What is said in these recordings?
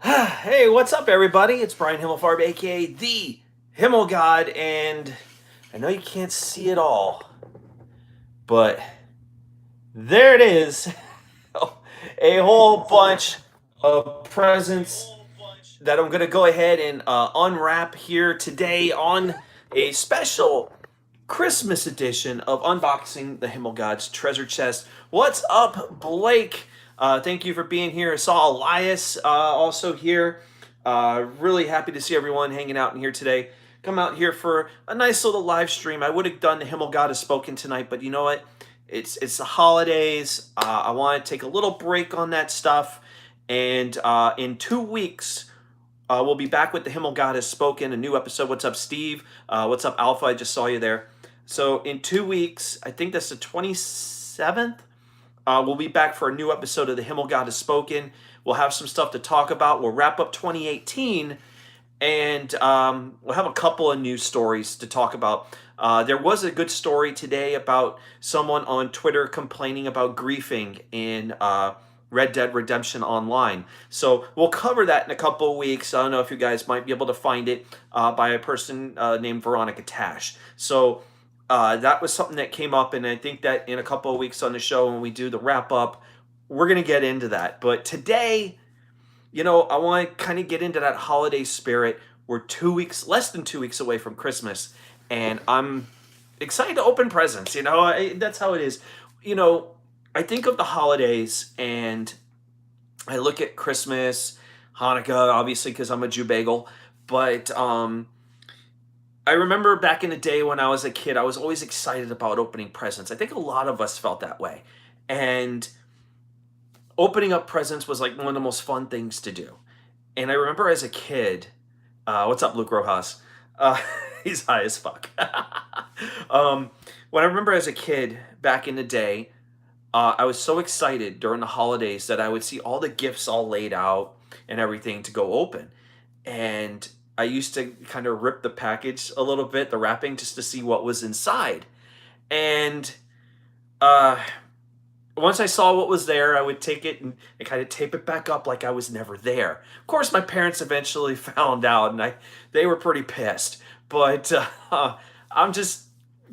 Hey, what's up, everybody? It's Brian Himmelfarb, aka the Himmelgod, and I know you can't see it all, but there it is. A whole bunch of presents that I'm going to go ahead and unwrap here today on a special Christmas edition of Unboxing the Himmelgod's Treasure Chest. What's up, Blake? Thank you for being here. I saw Elias also here. Really happy to see everyone hanging out in here today. Come out here for a nice little live stream. I would have done the Himmelgod has spoken tonight, but you know what? It's the holidays. I want to take a little break on that stuff, and in 2 weeks we'll be back with the Himmelgod has spoken, a new episode. What's up, Steve? What's up, Alpha? I just saw you there. So in 2 weeks, I think that's the 27th, we'll be back for a new episode of the Himmelgod has spoken. We'll have some stuff to talk about. We'll wrap up 2018, and we'll have a couple of news stories to talk about. There was a good story today about someone on Twitter complaining about griefing in Red Dead Redemption Online. So we'll cover that in a couple of weeks. I don't know if you guys might be able to find it by a person named Veronica Tash. So that was something that came up, and I think that in a couple of weeks on the show when we do the wrap up, we're going to get into that. But today, I want to kind of get into that holiday spirit. We're 2 weeks, less than 2 weeks away from Christmas, and I'm excited to open presents. That's how it is. I think of the holidays, and I look at Christmas, Hanukkah, obviously because I'm a Jew bagel, but I remember back in the day when I was a kid, I was always excited about opening presents. I think a lot of us felt that way, and opening up presents was like one of the most fun things to do. And I remember as a kid, what's up, Luke Rojas? Uh, he's high as fuck. um, when I remember as a kid back in the day, I was so excited during the holidays that I would see all the gifts all laid out and everything to go open. And I used to kind of rip the package a little bit, the wrapping, just to see what was inside. And uh, once I saw what was there, I would take it and kind of tape it back up like I was never there. Of course, my parents eventually found out, and they were pretty pissed. But I'm just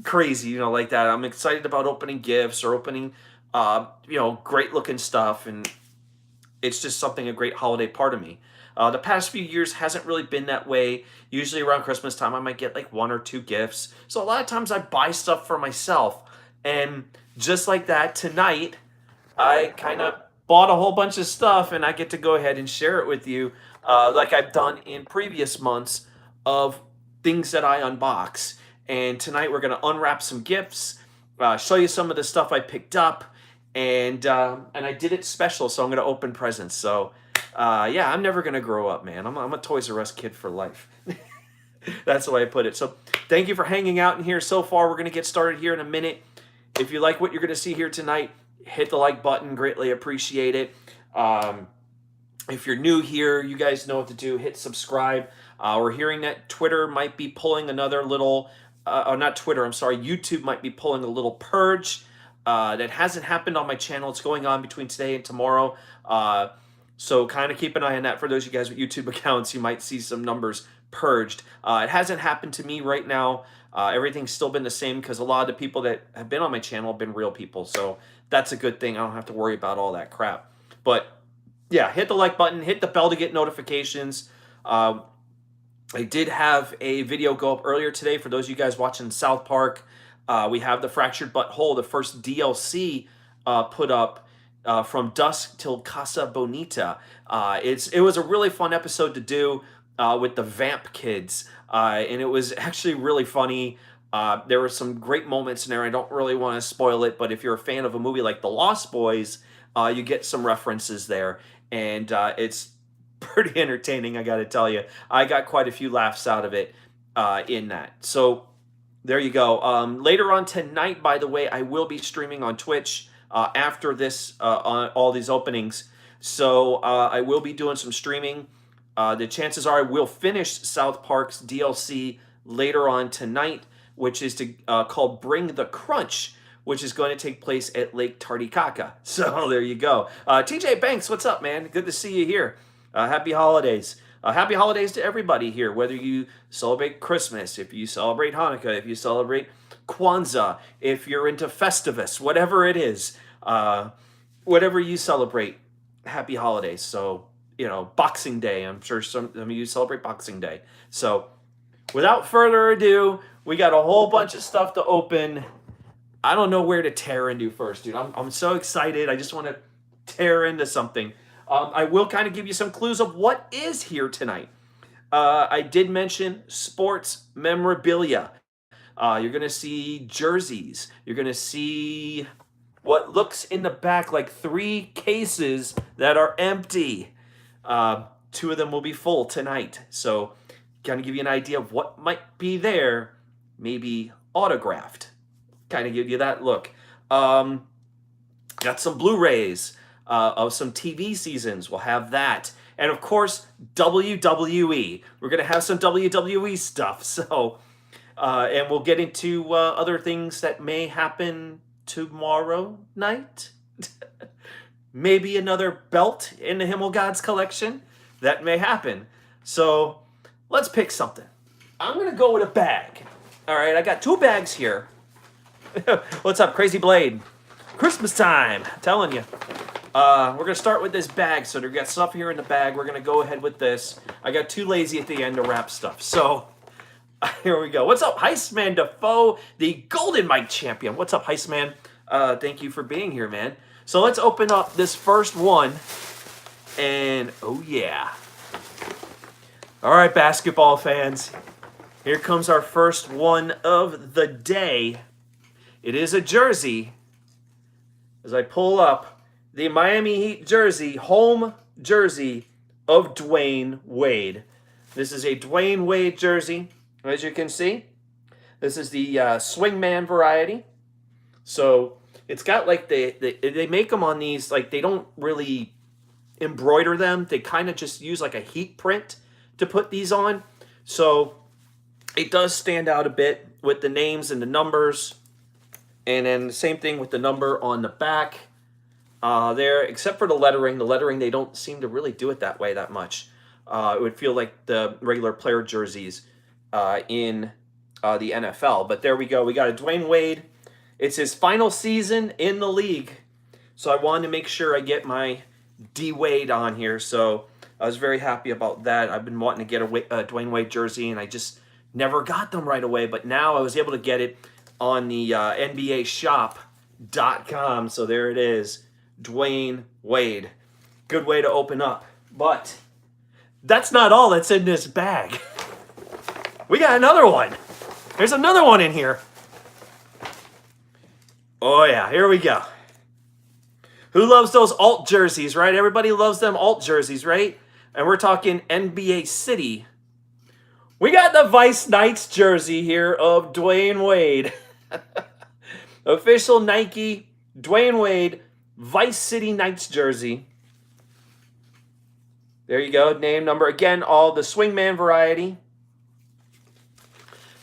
crazy, like that. I'm excited about opening gifts or opening, great looking stuff, and it's just something a great holiday part of me. The past few years hasn't really been that way. Usually around Christmas time, I might get like one or two gifts. So a lot of times I buy stuff for myself. And just like that, tonight, I kind of bought a whole bunch of stuff, and I get to go ahead and share it with you, like I've done in previous months of things that I unbox. And tonight we're going to unwrap some gifts, show you some of the stuff I picked up, and I did it special, so I'm going to open presents. So yeah, I'm never going to grow up, man. I'm a Toys R Us kid for life. That's the way I put it. So thank you for hanging out in here so far. We're going to get started here in a minute. If you like what you're going to see here tonight, hit the like button. Greatly appreciate it. If you're new here, you guys know what to do. Hit subscribe. We're hearing that Twitter might be pulling another little, not Twitter, I'm sorry, YouTube might be pulling a little purge. That hasn't happened on my channel. It's going on between today and tomorrow. So kind of keep an eye on that. For those of you guys with YouTube accounts, you might see some numbers purged. It hasn't happened to me right now. Everything's still been the same because a lot of the people that have been on my channel have been real people. So that's a good thing. I don't have to worry about all that crap. But yeah, hit the like button, hit the bell to get notifications. I did have a video go up earlier today for those of you guys watching South Park. We have the Fractured Butthole, the first DLC put up from Dusk till Casa Bonita. It was a really fun episode to do with the Vamp kids, and it was actually really funny. There were some great moments in there. I don't really want to spoil it, but if you're a fan of a movie like The Lost Boys, you get some references there, and it's pretty entertaining, I got to tell you. I got quite a few laughs out of it in that. So there you go. Later on tonight, by the way, I will be streaming on Twitch after this, on all these openings. So I will be doing some streaming. The chances are I will finish South Park's DLC later on tonight, which is called Bring the Crunch, which is going to take place at Lake Titicaca. So there you go. TJ Banks, what's up, man? Good to see you here. Happy holidays. Happy holidays to everybody here, whether you celebrate Christmas, if you celebrate Hanukkah, if you celebrate Kwanzaa, if you're into Festivus, whatever it is, whatever you celebrate, happy holidays. So, Boxing Day, I'm sure some of you celebrate Boxing Day. So, without further ado, we got a whole bunch of stuff to open. I don't know where to tear into first, dude. I'm so excited. I just want to tear into something. I will kind of give you some clues of what is here tonight. I did mention sports memorabilia. You're going to see jerseys. You're going to see what looks in the back like 3 cases that are empty. 2 of them will be full tonight. So, kind of give you an idea of what might be there. Maybe autographed. Kind of give you that look. Got some Blu-rays of some TV seasons. We'll have that. And of course, WWE. We're going to have some WWE stuff. So, and we'll get into other things that may happen tomorrow night. Maybe another belt in the Himmelgod's collection. That may happen. So, let's pick something. I'm going to go with a bag. All right, I got 2 bags here. What's up, Crazy Blade? Christmas time, I'm telling you. We're going to start with this bag. So, we got stuff here in the bag. We're going to go ahead with this. I got too lazy at the end to wrap stuff. So, here we go. What's up, Heistman Defoe, the Golden Mike champion? What's up, Heistman? Thank you for being here, man. So, let's open up this first one. And, oh, yeah. All right, basketball fans. Here comes our first one of the day. It is a jersey. As I pull up, the Miami Heat jersey, home jersey of Dwayne Wade. This is a Dwayne Wade jersey, as you can see. This is the swingman variety. So it's got like they make them on these, like they don't really embroider them. They kind of just use like a heat print to put these on. So it does stand out a bit with the names and the numbers. And then the same thing with the number on the back there, except for the lettering. The lettering, they don't seem to really do it that way that much. It would feel like the regular player jerseys in the NFL. But there we go. We got a Dwayne Wade. It's his final season in the league. So I wanted to make sure I get my D-Wade on here. So I was very happy about that. I've been wanting to get a Dwayne Wade jersey, and I just never got them right away. But now I was able to get it on the NBAshop.com. So there it is. Dwayne Wade. Good way to open up. But that's not all that's in this bag. We got another one. There's another one in here. Oh yeah, here we go. Who loves those alt jerseys, right? Everybody loves them alt jerseys, right? And we're talking NBA City. We got the Vice Knights jersey here of Dwayne Wade. Official Nike Dwayne Wade Vice City Knights jersey. There you go. Name, number. Again, all the swingman variety.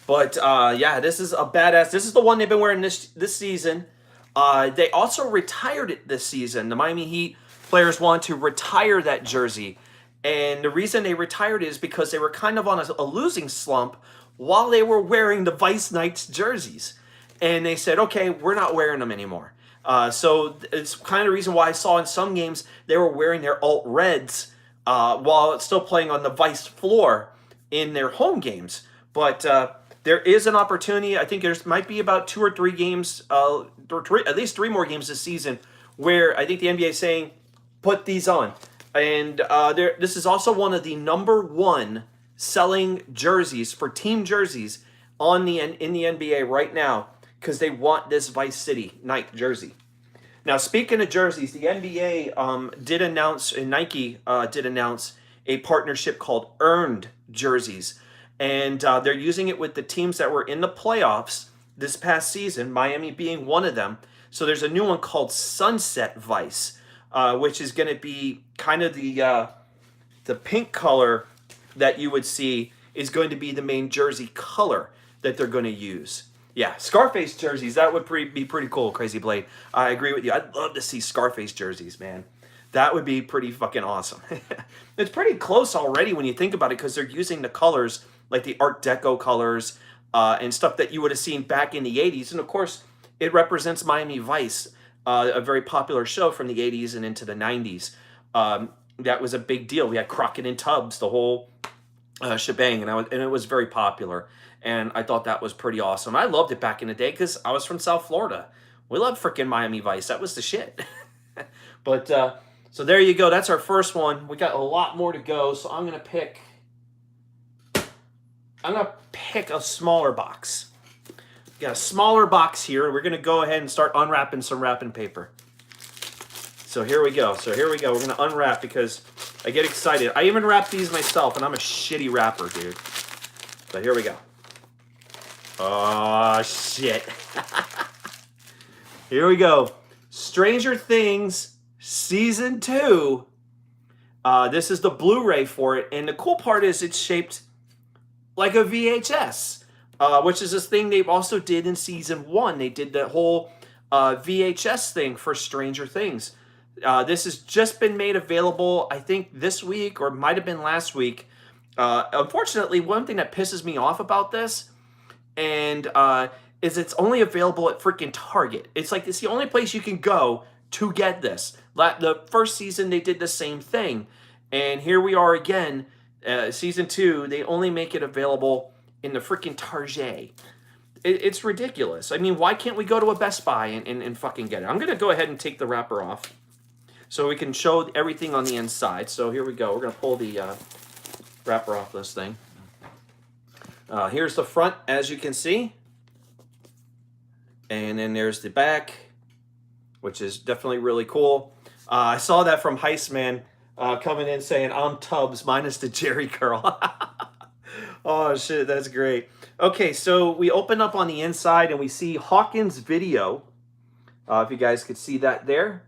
But, yeah, this is a badass. This is the one they've been wearing this season. They also retired it this season. The Miami Heat players want to retire that jersey. And the reason they retired it is because they were kind of on a losing slump while they were wearing the Vice Knights jerseys. And they said, okay, we're not wearing them anymore. So it's kind of the reason why I saw in some games they were wearing their alt reds while it's still playing on the Vice floor in their home games. But there is an opportunity. I think there might be about 2 or 3 games, at least 3 more games this season, where I think the NBA is saying, put these on. And this is also one of the #1 selling jerseys for team jerseys in the NBA right now, because they want this Vice City Knight jersey. Now, speaking of jerseys, the NBA did announce, and Nike did announce, a partnership called Earned Jerseys. And they're using it with the teams that were in the playoffs this past season, Miami being one of them. So there's a new one called Sunset Vice, which is going to be kind of the pink color that you would see is going to be the main jersey color that they're going to use. Yeah, Scarface jerseys, that would be pretty cool, Crazy Blade. I agree with you. I'd love to see Scarface jerseys, man. That would be pretty fucking awesome. It's pretty close already when you think about it, because they're using the colors, like the Art Deco colors, and stuff that you would have seen back in the 80s. And of course, it represents Miami Vice, a very popular show from the 80s and into the 90s. That was a big deal. We had Crockett and Tubbs, the whole shebang, and it was very popular. And I thought that was pretty awesome. I loved it back in the day because I was from South Florida. We loved freaking Miami Vice. That was the shit. But so there you go. That's our first one. We got a lot more to go. So I'm gonna pick a smaller box. We got a smaller box here. We're gonna go ahead and start unwrapping some wrapping paper. So here we go. We're gonna unwrap because I get excited. I even wrap these myself, and I'm a shitty wrapper, dude. So here we go. Oh shit. Here we go. Stranger Things Season 2. This is the Blu-ray for it, and the cool part is it's shaped like a VHS, which is this thing they also did in Season 1. They did the whole VHS thing for Stranger Things. This has just been made available, I think, this week, or might have been last week. Unfortunately, one thing that pisses me off about this is it's only available at freaking Target. It's the only place you can go to get this. The first season, they did the same thing. And here we are again, Season 2, they only make it available in the freaking Target. It's ridiculous. I mean, why can't we go to a Best Buy and fucking get it? I'm going to go ahead and take the wrapper off so we can show everything on the inside. So here we go. We're going to pull the wrapper off this thing. Here's the front, as you can see. And then there's the back, which is definitely really cool. I saw that from Heistman coming in saying, I'm Tubbs minus the Jerry curl. Oh, shit, that's great. Okay, so we open up on the inside and we see Hawkins Video. If you guys could see that there.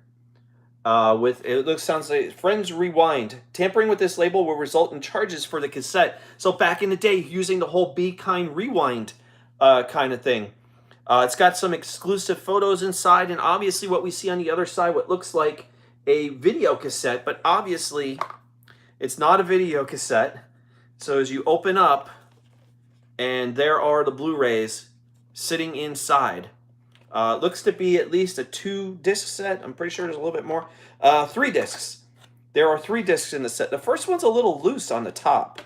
Sounds like Friends Rewind. Tampering with this label will result in charges for the cassette. So back in the day, using the whole Be Kind Rewind kind of thing. It's got some exclusive photos inside, and obviously what we see on the other side, what looks like a video cassette, but obviously it's not a video cassette. So as you open up, and there are the Blu-rays sitting inside. Looks to be at least a 2-disc set. I'm pretty sure there's a little bit more. 3 discs. There are 3 discs in the set. The first one's a little loose on the top.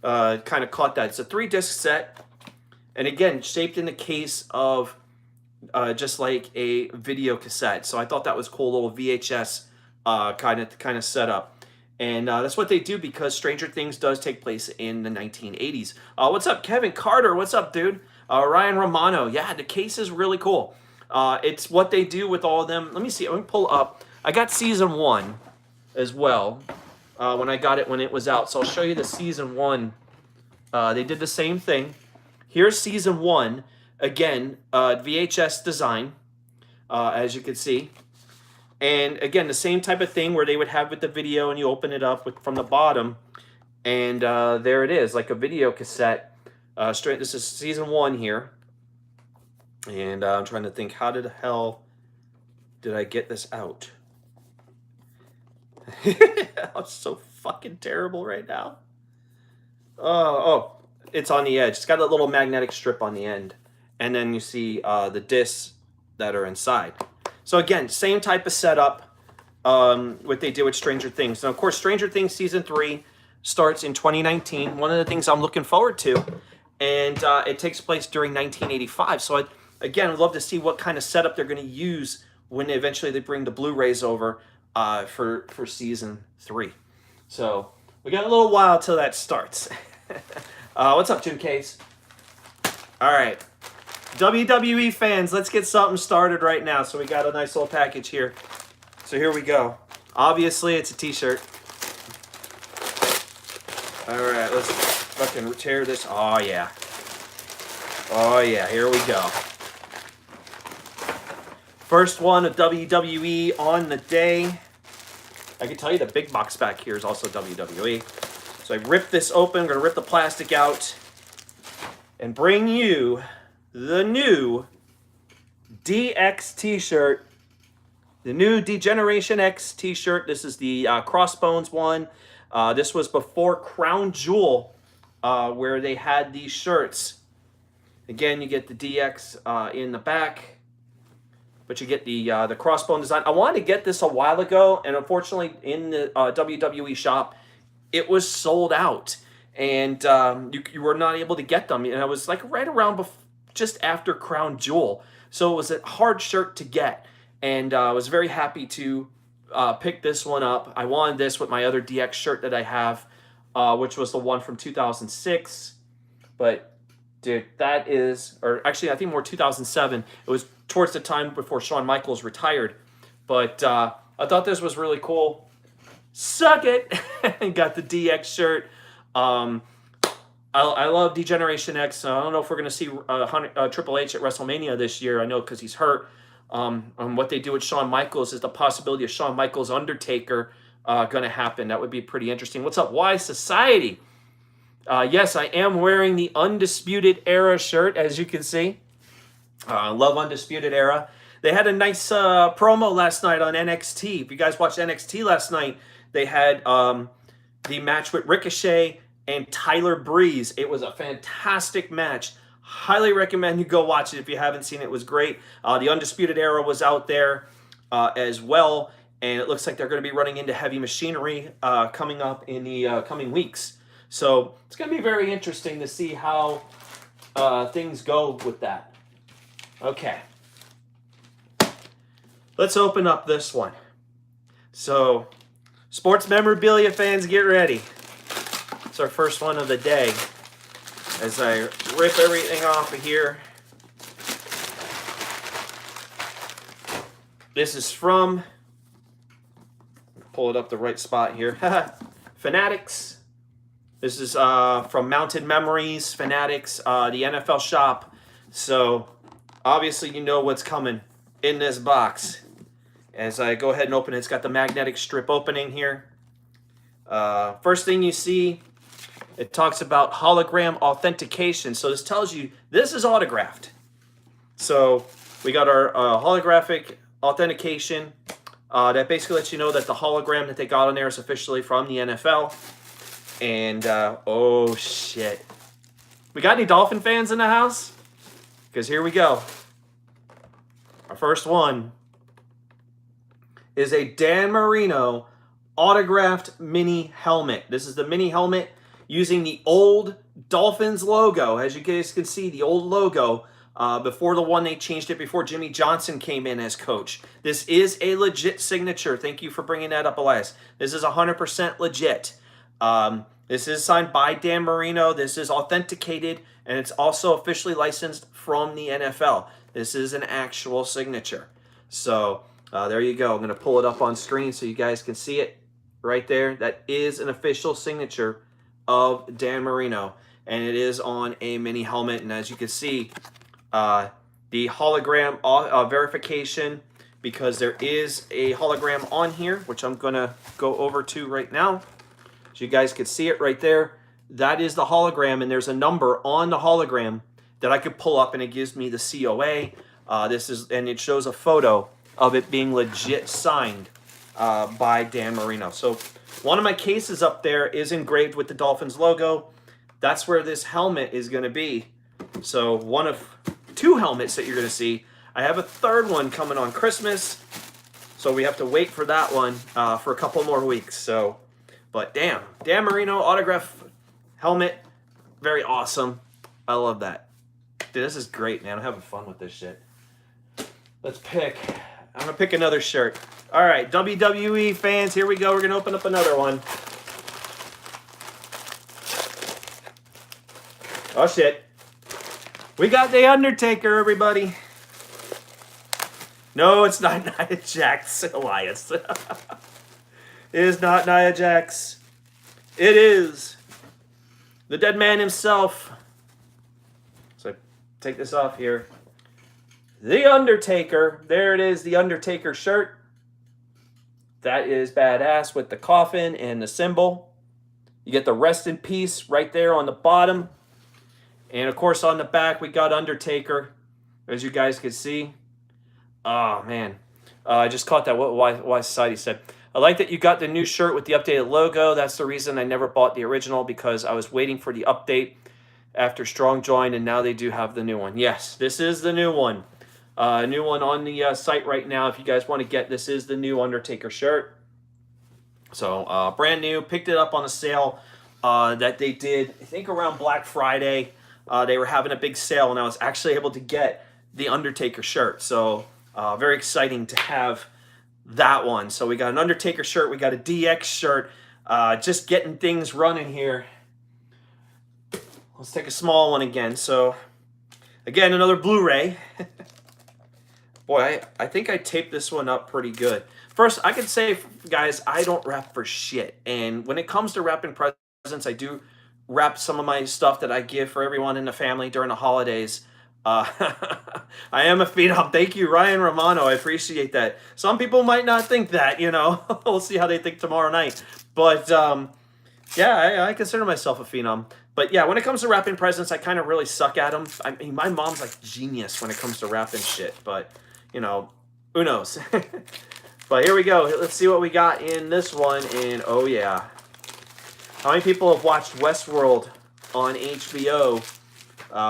Kind of caught that. It's a 3-disc set. And again, shaped in the case of just like a video cassette. So I thought that was cool, little VHS kind of setup. And that's what they do because Stranger Things does take place in the 1980s. What's up, Kevin Carter? What's up, dude? Ryan Romano. Yeah, the case is really cool. It's what they do with all of them. Let me see. Let me pull up. I got Season 1 as well when I got it when it was out. So I'll show you the Season 1. They did the same thing. Here's Season 1. Again, VHS design, as you can see. And again, the same type of thing where they would have with the video and you open it up from the bottom. And there it is, like a video cassette. This is Season 1 here. And I'm trying to think, how the hell did I get this out? I'm so fucking terrible right now. Oh, it's on the edge. It's got a little magnetic strip on the end. And then you see the discs that are inside. So again, same type of setup, what they did with Stranger Things. Now, of course, Stranger Things Season 3 starts in 2019. One of the things I'm looking forward to. And it takes place during 1985. So, again, I'd love to see what kind of setup they're going to use when eventually they bring the Blu-rays over for Season 3. So, we got a little while till that starts. What's up, Jim Case? All right. WWE fans, let's get something started right now. So, we got a nice little package here. So, here we go. Obviously, it's a t-shirt. All right, let's fucking tear this. Oh, yeah. Oh, yeah. Here we go. First one of WWE on the day. I can tell you the big box back here is also WWE. So I ripped this open. I'm going to rip the plastic out and bring you the new DX t-shirt the new Degeneration X t-shirt. This is the Crossbones one. This was before Crown Jewel, where they had these shirts. Again, you get the DX in the back, but you get the crossbone design. I wanted to get this a while ago, and unfortunately, in the WWE shop, it was sold out, and you were not able to get them. And it was like right around just after Crown Jewel, so it was a hard shirt to get. And I was very happy to pick this one up. I wanted this with my other DX shirt that I have, which was the one from 2006. But dude, that is, or actually I think more 2007. It was towards the time before Shawn Michaels retired. But I thought this was really cool. Suck it! And got the DX shirt. I love Degeneration X. I don't know if we're going to see Triple H at WrestleMania this year. I know because he's hurt. What they do with Shawn Michaels is the possibility of Shawn Michaels Undertaker going to happen. That would be pretty interesting. What's up, Y Society? Yes, I am wearing the Undisputed Era shirt, as you can see. I love Undisputed Era. They had a nice promo last night on NXT. If you guys watched NXT last night, they had the match with Ricochet and Tyler Breeze. It was a fantastic match. Highly recommend you go watch it if you haven't seen it. It was great. The Undisputed Era was out there as well, and it looks like they're going to be running into Heavy Machinery coming up in the coming weeks. So it's going to be very interesting to see how things go with that. Okay. Let's open up this one. So, sports memorabilia fans, get ready. It's our first one of the day. As I rip everything off of here. This is from, pull it up the right spot here, Fanatics. This is from Mounted Memories, Fanatics, the NFL shop. So, obviously you know what's coming in this box. As I go ahead and open it, it's got the magnetic strip opening here. First thing you see, it talks about hologram authentication. So this tells you this is autographed. So we got our holographic authentication. That basically lets you know that the hologram that they got on there is officially from the NFL. And, oh shit. We got any Dolphin fans in the house? Because here we go. Our first one is a Dan Marino autographed mini helmet. This is the mini helmet using the old Dolphins logo. As you guys can see, the old logo before the one they changed it before Jimmy Johnson came in as coach. This is a legit signature. Thank you for bringing that up, Elias. This is 100% legit. This is signed by Dan Marino. This is authenticated, and it's also officially licensed from the NFL. This is an actual signature. So there you go. I'm going to pull it up on screen so you guys can see it right there. That is an official signature of Dan Marino, and it is on a mini helmet. And as you can see, the hologram verification, because there is a hologram on here, which I'm going to go over to right now. So you guys can see it right there. That is the hologram, and there's a number on the hologram that I could pull up, and it gives me the COA. And it shows a photo of it being legit signed by Dan Marino. So one of my cases up there is engraved with the Dolphins logo. That's where this helmet is going to be. So one of two helmets that you're going to see. I have a third one coming on Christmas, so we have to wait for that one for a couple more weeks. So, but damn, Dan Marino autograph helmet, very awesome. I love that. Dude, this is great, man. I'm having fun with this shit. Let's pick. I'm going to pick another shirt. All right, WWE fans, here we go. We're going to open up another one. Oh, shit. We got The Undertaker, everybody. No, it's not Nia Jax, Elias. It is not Nia Jax. It is the dead man himself. So take this off here. The Undertaker. There it is, the Undertaker shirt. That is badass with the coffin and the symbol. You get the rest in peace right there on the bottom. And of course on the back we got Undertaker, as you guys can see. Oh man. I just caught that. What why Society said. I like that you got the new shirt with the updated logo. That's the reason I never bought the original, because I was waiting for the update after Strong joined, and now they do have the new one. Yes, this is the new one. New one on the site right now. If you guys want to get, this is the new Undertaker shirt. So brand new. Picked it up on a sale that they did, I think around Black Friday. They were having a big sale, and I was actually able to get the Undertaker shirt. So very exciting to have that one. So we got an Undertaker shirt. We got a DX shirt. Just getting things running here. Let's take a small one again. So again, another Blu-ray. Boy, I think I taped this one up pretty good. First, I could say, guys, I don't wrap for shit. And when it comes to wrapping presents, I do wrap some of my stuff that I give for everyone in the family during the holidays. I am a phenom. Thank you, Ryan Romano. I appreciate that. Some people might not think that, you know. We'll see how they think tomorrow night. But, yeah, I consider myself a phenom. But, yeah, when it comes to wrapping presents, I kind of really suck at them. I mean, my mom's like genius when it comes to wrapping shit. But, you know, who knows? But here we go. Let's see what we got in this one. And, oh, yeah. How many people have watched Westworld on HBO?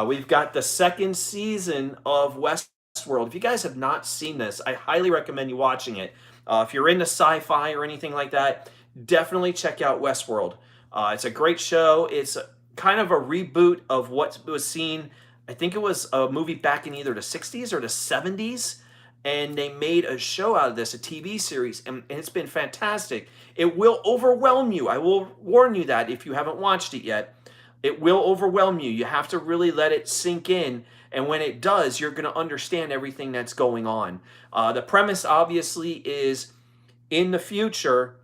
We've got the second season of Westworld. If you guys have not seen this, I highly recommend you watching it. If you're into sci-fi or anything like that, definitely check out Westworld. It's a great show. It's kind of a reboot of what was seen. I think it was a movie back in either the 60s or the 70s. And they made a show out of this, a TV series, and it's been fantastic. It will overwhelm you. I will warn you that if you haven't watched it yet. It will overwhelm you. You have to really let it sink in. And when it does, you're going to understand everything that's going on. The premise, obviously, is in the future,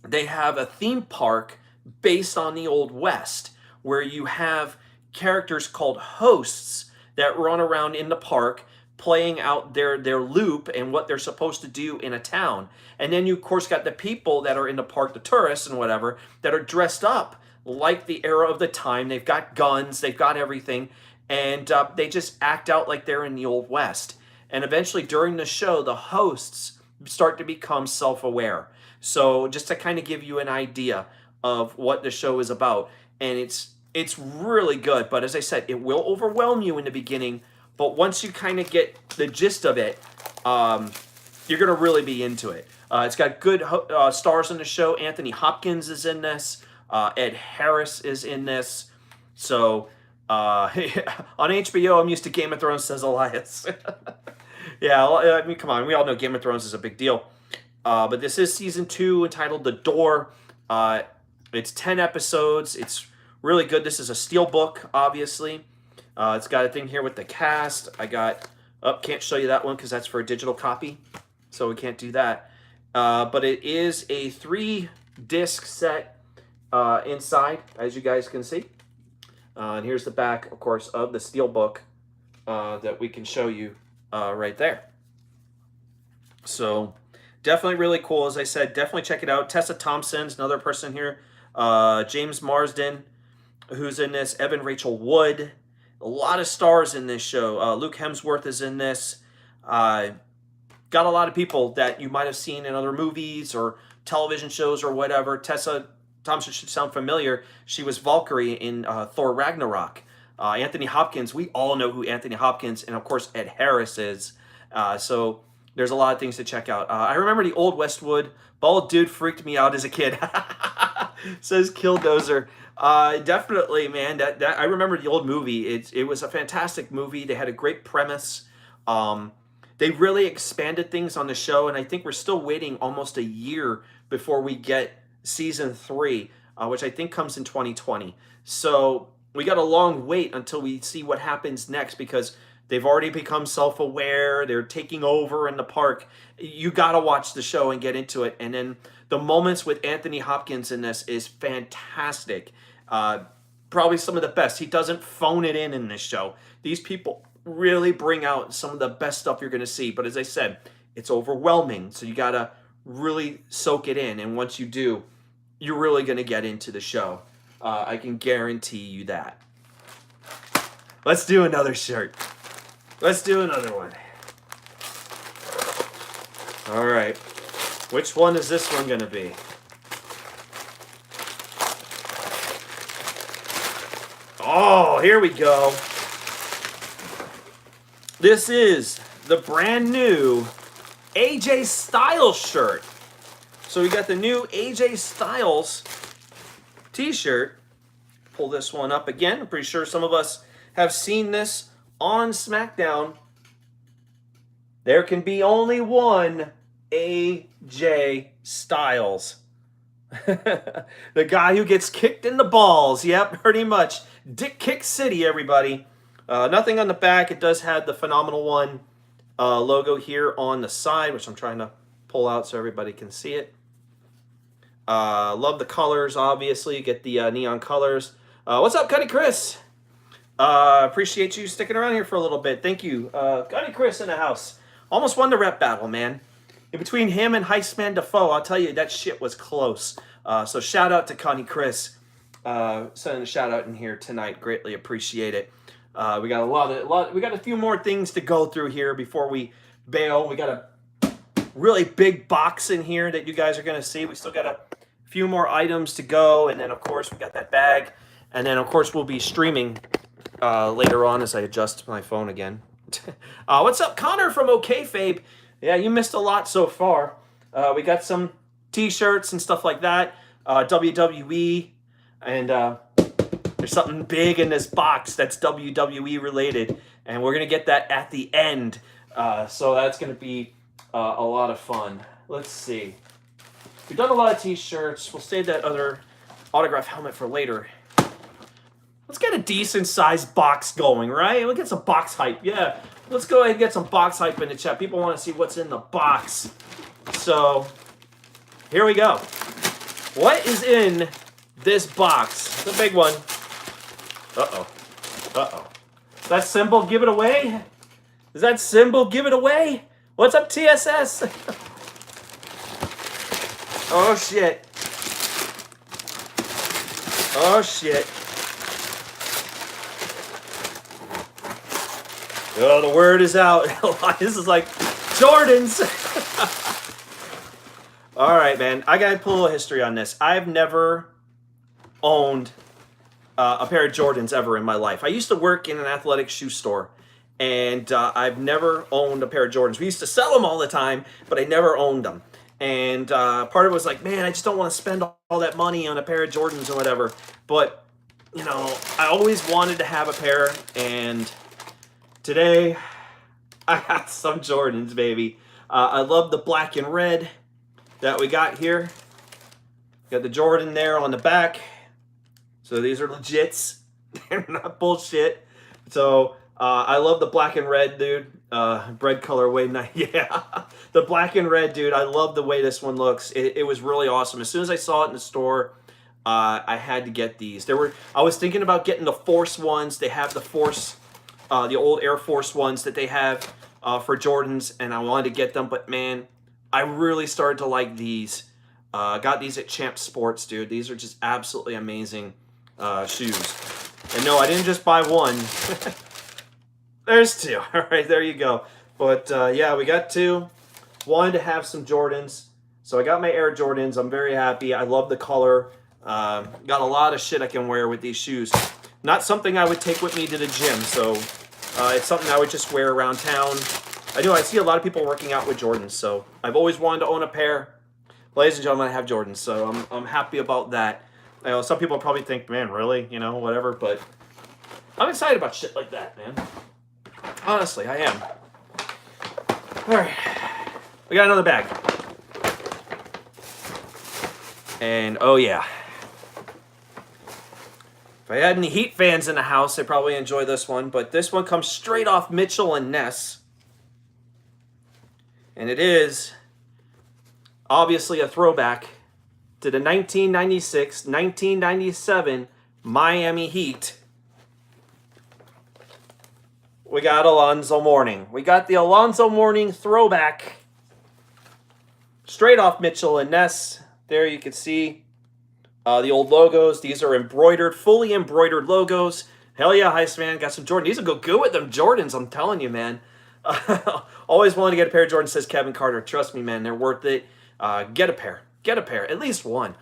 they have a theme park based on the Old West, where you have characters called hosts that run around in the park playing out their loop and what they're supposed to do in a town. And then you, of course, got the people that are in the park, the tourists and whatever, that are dressed up like the era of the time. They've got guns, they've got everything, and they just act out like they're in the Old West. And eventually, during the show, the hosts start to become self-aware. So just to kind of give you an idea of what the show is about. And it's really good, but as I said, it will overwhelm you in the beginning. But once you kind of get the gist of it, you're going to really be into it. It's got good stars in the show. Anthony Hopkins is in this. Ed Harris is in this. So on HBO, I'm used to Game of Thrones, says Elias. Yeah, I mean, come on. We all know Game of Thrones is a big deal. But this is season 2 entitled The Door. It's 10 episodes. It's really good. This is a steelbook, obviously. It's got a thing here with the cast. I got, can't show you that one because that's for a digital copy, so we can't do that. But it is a 3-disc set inside, as you guys can see. And here's the back, of course, of the steelbook that we can show you right there. So definitely really cool. As I said, definitely check it out. Tessa Thompson's another person here. James Marsden, who's in this. Evan Rachel Wood. A lot of stars in this show. Luke Hemsworth is in this. Got a lot of people that you might have seen in other movies or television shows or whatever. Tessa Thompson should sound familiar. She was Valkyrie in Thor Ragnarok. Anthony Hopkins, we all know who Anthony Hopkins and, of course, Ed Harris is. So there's a lot of things to check out. I remember the old Westwood. Bald dude freaked me out as a kid. Says Killdozer. Definitely, man. That I remember the old movie. It was a fantastic movie. They had a great premise. They really expanded things on the show, and I think we're still waiting almost a year before we get season 3, which I think comes in 2020. So we got a long wait until we see what happens next, because they've already become self-aware. They're taking over in the park. You got to watch the show and get into it. And then the moments with Anthony Hopkins in this is fantastic. Probably some of the best. He doesn't phone it in this show. These people really bring out some of the best stuff you're going to see. But as I said, it's overwhelming. So you got to really soak it in. And once you do, you're really going to get into the show. I can guarantee you that. Let's do another shirt. Let's do another one. All right. Which one is this one going to be? Oh, here we go. This is the brand new AJ Styles shirt. So we got the new AJ Styles t-shirt. Pull this one up again. I'm pretty sure some of us have seen this on SmackDown. There can be only one AJ Styles. The guy who gets kicked in the balls. Yep, pretty much. Dick Kick City, everybody. Nothing on the back. It does have the Phenomenal One logo here on the side, which I'm trying to pull out so everybody can see it. Love the colors, obviously. Get the neon colors. What's up, Cuddy Chris? Appreciate you sticking around here for a little bit. Thank you. Cuddy Chris in the house. Almost won the rep battle, man. In between him and Heistman Defoe, I'll tell you, that shit was close. So shout out to Connie Chris. Sending a shout out in here tonight. Greatly appreciate it. We got we got a few more things to go through here before we bail. We got a really big box in here that you guys are going to see. We still got a few more items to go, and then of course we got that bag, and then of course we'll be streaming later on as I adjust my phone again. What's up, Connor from OKFabe? Yeah, you missed a lot so far. We got some t-shirts and stuff like that. WWE, and there's something big in this box that's WWE related, and we're gonna get that at the end. So that's gonna be a lot of fun. Let's see. We've done a lot of t-shirts. We'll save that other autograph helmet for later. Let's get a decent sized box going, right? We'll get some box hype. Yeah, let's go ahead and get some box hype in the chat. People want to see what's in the box. So, here we go. What is in this box? It's a big one. Uh-oh. Uh-oh. Is that symbol give it away? Is that symbol give it away? What's up, TSS? Oh, shit. Oh, shit. Oh, the word is out. This is like Jordans. All right, man. I got to pull a little history on this. I've never owned a pair of Jordans ever in my life. I used to work in an athletic shoe store, and I've never owned a pair of Jordans. We used to sell them all the time, but I never owned them. And part of it was like, man, I just don't want to spend all that money on a pair of Jordans or whatever. But, you know, I always wanted to have a pair, and today, I got some Jordans, baby. I love the black and red that we got here. Got the Jordan there on the back. So these are legits. They're not bullshit. So I love the black and red, dude. Bread colorway night. Yeah. The black and red, dude. I love the way this one looks. It was really awesome. As soon as I saw it in the store, I had to get these. I was thinking about getting the Force ones. They have the Force, the old Air Force ones that they have for Jordans, and I wanted to get them, but man, I really started to like these. Got these at Champ Sports, dude. These are just absolutely amazing shoes. And no, I didn't just buy one. There's two. All right, there you go. But yeah, we got two. Wanted to have some Jordans, so I got my Air Jordans. I'm very happy. I love the color. Got a lot of shit I can wear with these shoes. Not something I would take with me to the gym, so it's something I would just wear around town. I see a lot of people working out with Jordans, so I've always wanted to own a pair. Ladies and gentlemen, I have Jordans, so I'm happy about that. I know some people probably think, man, really? You know, whatever, but I'm excited about shit like that, man. Honestly, I am. All right, we got another bag. And, oh yeah. If I had any Heat fans in the house, they probably enjoy this one. But this one comes straight off Mitchell and Ness. And it is obviously a throwback to the 1996-1997 Miami Heat. We got Alonzo Mourning. We got the Alonzo Mourning throwback. Straight off Mitchell and Ness. There you can see the old logos. These are embroidered, fully embroidered logos. Hell yeah, Heist man, got some Jordans. These will go good with them Jordans, I'm telling you, man. Always willing to get a pair of Jordans, says Kevin Carter. Trust me, man, they're worth it. Get a pair. Get a pair. At least one.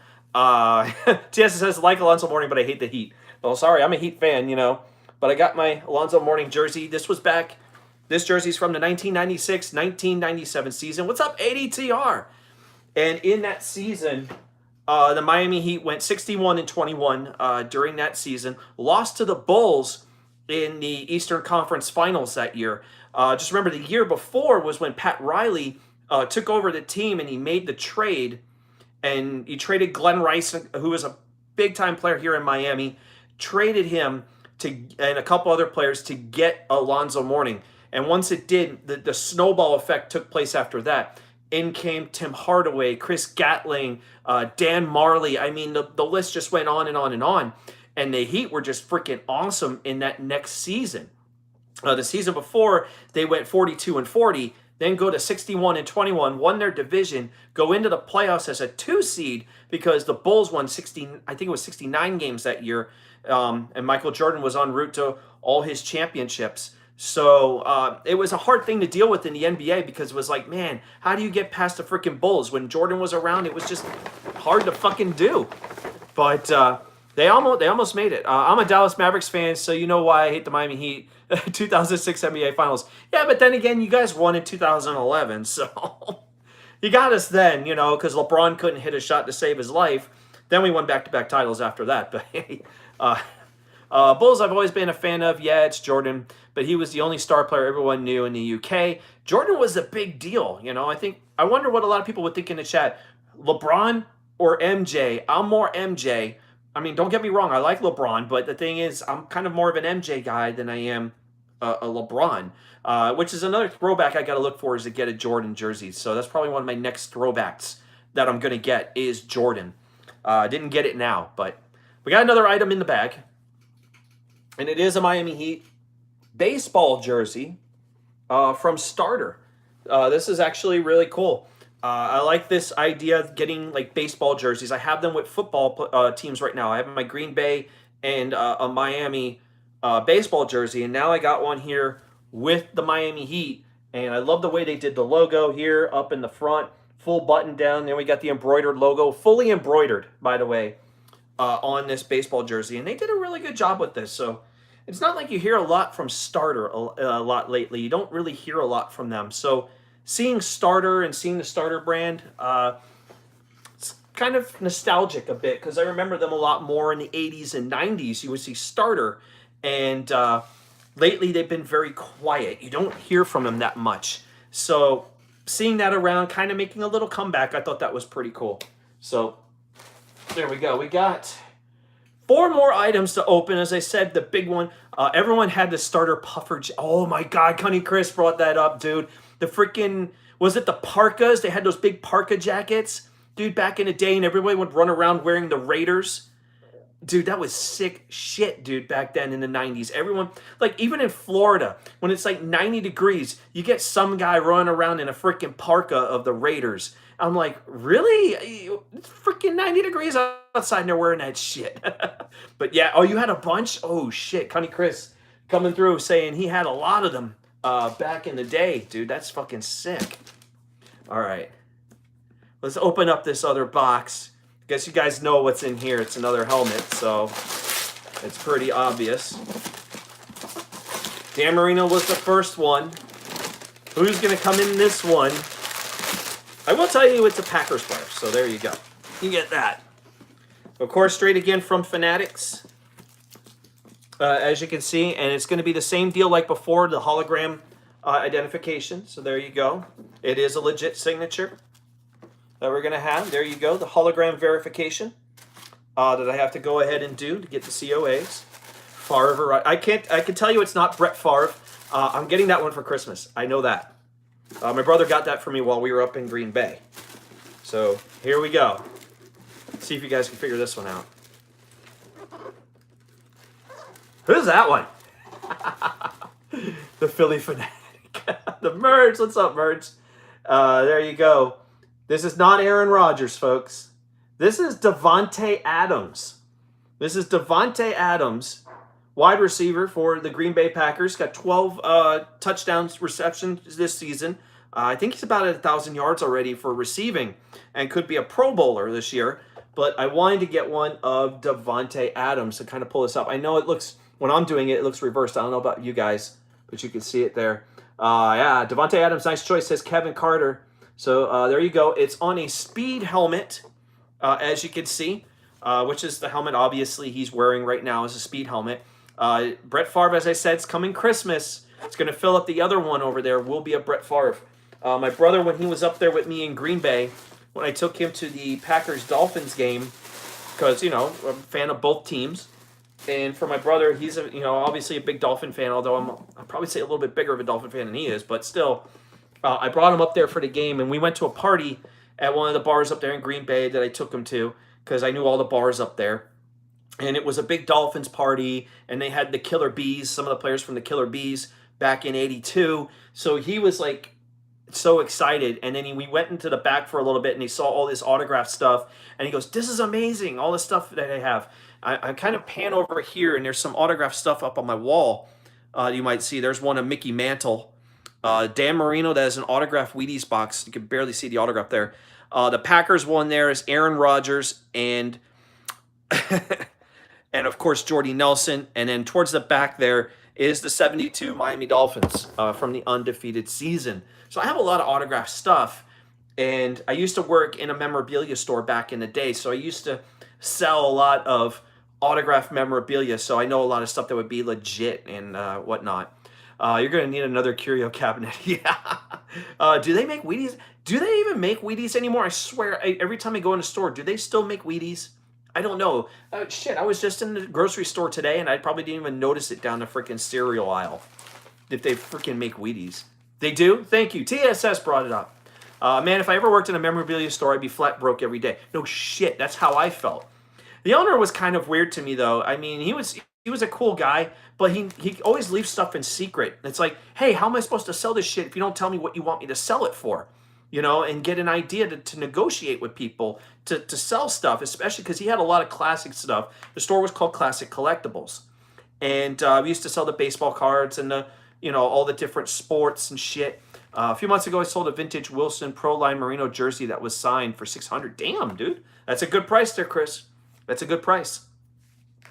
TS says, like Alonzo Mourning, but I hate the Heat. Well, sorry, I'm a Heat fan, you know. But I got my Alonzo Mourning jersey. This jersey's from the 1996-1997 season. What's up, ADTR? And in that season, the Miami Heat went 61-21 during that season. Lost to the Bulls in the Eastern Conference Finals that year. Just remember, the year before was when Pat Riley took over the team and he made the trade. And he traded Glenn Rice, who was a big-time player here in Miami, traded him and a couple other players to get Alonzo Mourning. And once it did, the snowball effect took place after that. In came Tim Hardaway, Chris Gatling, Dan Marley. I mean, the list just went on and on and on. And the Heat were just freaking awesome in that next season. The season before, they went 42-40, then go to 61-21, won their division, go into the playoffs as a 2 seed because the Bulls won 69 games that year, and Michael Jordan was en route to all his championships. So it was a hard thing to deal with in the NBA because it was like, man, how do you get past the freaking Bulls? When Jordan was around, it was just hard to fucking do. But they almost made it. I'm a Dallas Mavericks fan, so you know why I hate the Miami Heat. 2006 NBA Finals. Yeah, but then again, you guys won in 2011, so you got us then, you know, because LeBron couldn't hit a shot to save his life. Then we won back-to-back titles after that. But hey, Bulls I've always been a fan of. Yeah, it's Jordan, but he was the only star player everyone knew in the UK. Jordan was a big deal, you know. I wonder what a lot of people would think in the chat. LeBron or MJ? I'm more MJ. I mean, don't get me wrong, I like LeBron, but the thing is, I'm kind of more of an MJ guy than I am a LeBron, which is another throwback I got to look for is to get a Jordan jersey. So that's probably one of my next throwbacks that I'm going to get is Jordan. Didn't get it now, but we got another item in the bag, and it is a Miami Heat baseball jersey from Starter. This is actually really cool. I like this idea of getting like baseball jerseys. I have them with football teams right now. I have my Green Bay and a Miami baseball jersey, and now I got one here with the Miami Heat. And I love the way they did the logo here up in the front, full button down. Then we got the embroidered logo, fully embroidered, by the way, on this baseball jersey. And they did a really good job with this. So it's not like you hear a lot from Starter a lot lately. You don't really hear a lot from them. So seeing Starter and seeing the Starter brand, it's kind of nostalgic a bit because I remember them a lot more in the 80s and 90s. You would see Starter, and lately they've been very quiet. You don't hear from them that much. So seeing that around, kind of making a little comeback, I thought that was pretty cool. So there we go. We got 4 more items to open. As I said, the big one, everyone had the Starter puffer. Oh my God, Connie Chris brought that up, dude. The freaking, was it the parkas? They had those big parka jackets, dude, back in the day, and everybody would run around wearing the Raiders. Dude, that was sick shit, dude, back then in the 90s. Everyone, like, even in Florida, when it's like 90 degrees, you get some guy running around in a freaking parka of the Raiders. I'm like, really? It's freaking 90 degrees outside and they're wearing that shit. But yeah, oh, you had a bunch? Oh, shit. Connie Chris coming through saying he had a lot of them. Back in the day, dude, that's fucking sick. All right, let's open up this other box. I guess you guys know what's in here. It's another helmet, so it's pretty obvious. Dan Marino was the first one. Who's going to come in this one? I will tell you it's a Packers player, so there you go. You get that. Of course, straight again from Fanatics. As you can see, and it's going to be the same deal like before, the hologram identification. So there you go. It is a legit signature that we're going to have. There you go, the hologram verification that I have to go ahead and do to get the COAs. Favre, I can tell you it's not Brett Favre. I'm getting that one for Christmas. I know that. My brother got that for me while we were up in Green Bay. So here we go. See if you guys can figure this one out. Who's that one? The Philly Fanatic. The Merge. What's up, Merge? There you go. This is not Aaron Rodgers, folks. This is Davante Adams. This is Davante Adams wide receiver for the Green Bay Packers. Got 12 touchdowns receptions this season. I think he's about at 1,000 yards already for receiving and could be a Pro Bowler this year. But I wanted to get one of Davante Adams to kind of pull this up. I know it looks, when I'm doing it, it looks reversed. I don't know about you guys, but you can see it there. Yeah, Davante Adams, nice choice, says Kevin Carter. So there you go. It's on a speed helmet, as you can see, which is the helmet, obviously, he's wearing right now is a speed helmet. Brett Favre, as I said, it's coming Christmas. It's going to fill up the other one over there. Will be a Brett Favre. My brother, when he was up there with me in Green Bay, when I took him to the Packers-Dolphins game, because, you know, I'm a fan of both teams. And for my brother, he's, obviously a big Dolphin fan, although I'd probably say a little bit bigger of a Dolphin fan than he is. But still, I brought him up there for the game, and we went to a party at one of the bars up there in Green Bay that I took him to, because I knew all the bars up there. And it was a big Dolphins party, and they had the Killer Bees, some of the players from the Killer Bees back in '82. So he was like so excited, and then we went into the back for a little bit, and he saw all this autograph stuff, and he goes, "This is amazing, all the stuff that I have." I kind of pan over here, and there's some autograph stuff up on my wall. You might see there's one of Mickey Mantle. Dan Marino, that is an autograph Wheaties box. You can barely see the autograph there. The Packers one there is Aaron Rodgers and and of course Jordy Nelson. And then towards the back there is the '72 Miami Dolphins from the undefeated season. So I have a lot of autograph stuff, and I used to work in a memorabilia store back in the day. So I used to sell a lot of autograph memorabilia. So I know a lot of stuff that would be legit and whatnot. You're going to need another curio cabinet. Yeah. Do they make Wheaties? Do they even make Wheaties anymore? I swear, every time I go in a store, do they still make Wheaties? I don't know. Shit, I was just in the grocery store today, and I probably didn't even notice it down the freaking cereal aisle. If they freaking make Wheaties. They do? Thank you. TSS brought it up. Man, if I ever worked in a memorabilia store, I'd be flat broke every day. No shit, that's how I felt. The owner was kind of weird to me, though. I mean, he was a cool guy, but he always leaves stuff in secret. It's like, hey, how am I supposed to sell this shit if you don't tell me what you want me to sell it for? You know, and get an idea to negotiate with people to sell stuff, especially because he had a lot of classic stuff. The store was called Classic Collectibles. And we used to sell the baseball cards and all the different sports and shit. A few months ago, I sold a vintage Wilson Pro Line Merino jersey that was signed for $600. Damn, dude. That's a good price there, Chris. That's a good price.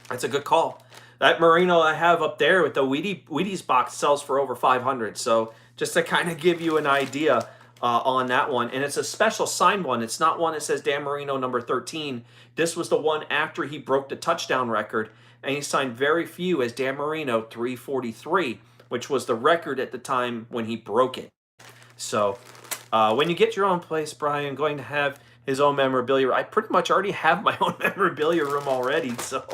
That's a good call. That Merino I have up there with the Wheaties box sells for over $500. So just to kind of give you an idea on that one. And it's a special signed one. It's not one that says Dan Marino number 13. This was the one after he broke the touchdown record. And he signed very few as Dan Marino 343, which was the record at the time when he broke it. So when you get your own place, Brian, going to have his own memorabilia. I pretty much already have my own memorabilia room already. So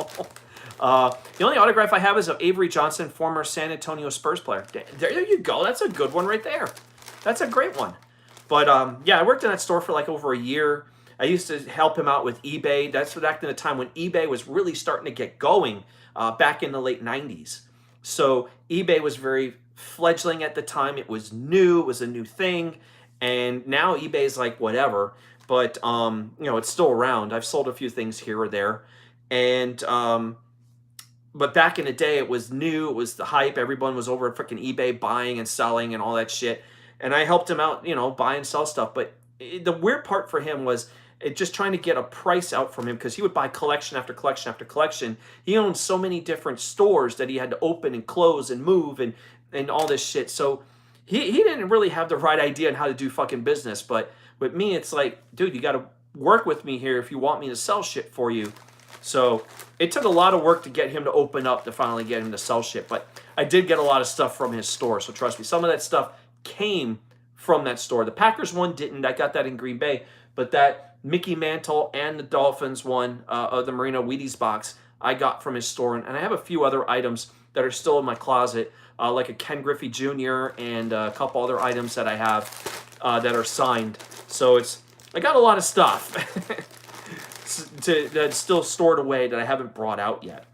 the only autograph I have is of Avery Johnson, former San Antonio Spurs player. There you go. That's a good one right there. That's a great one. But yeah, I worked in that store for like over a year. I used to help him out with eBay. That's back in the time when eBay was really starting to get going back in the late 90s. So eBay was very fledgling at the time. It was new. It was a new thing. And now eBay is like whatever. But, it's still around. I've sold a few things here or there. And, but back in the day, it was new. It was the hype. Everyone was over at freaking eBay buying and selling and all that shit. And I helped him out, buy and sell stuff. But the weird part for him was just trying to get a price out from him, because he would buy collection after collection after collection. He owned so many different stores that he had to open and close and move and all this shit. So he didn't really have the right idea on how to do fucking business. But with me, it's like, dude, you got to work with me here if you want me to sell shit for you. So it took a lot of work to get him to open up to finally get him to sell shit. But I did get a lot of stuff from his store. So trust me, some of that stuff came from that store. The Packers one didn't. I got that in Green Bay. But that Mickey Mantle and the Dolphins one of the Merino Wheaties box, I got from his store. And I have a few other items that are still in my closet, like a Ken Griffey Jr. and a couple other items that I have that are signed. So I got a lot of stuff that's still stored away that I haven't brought out yet.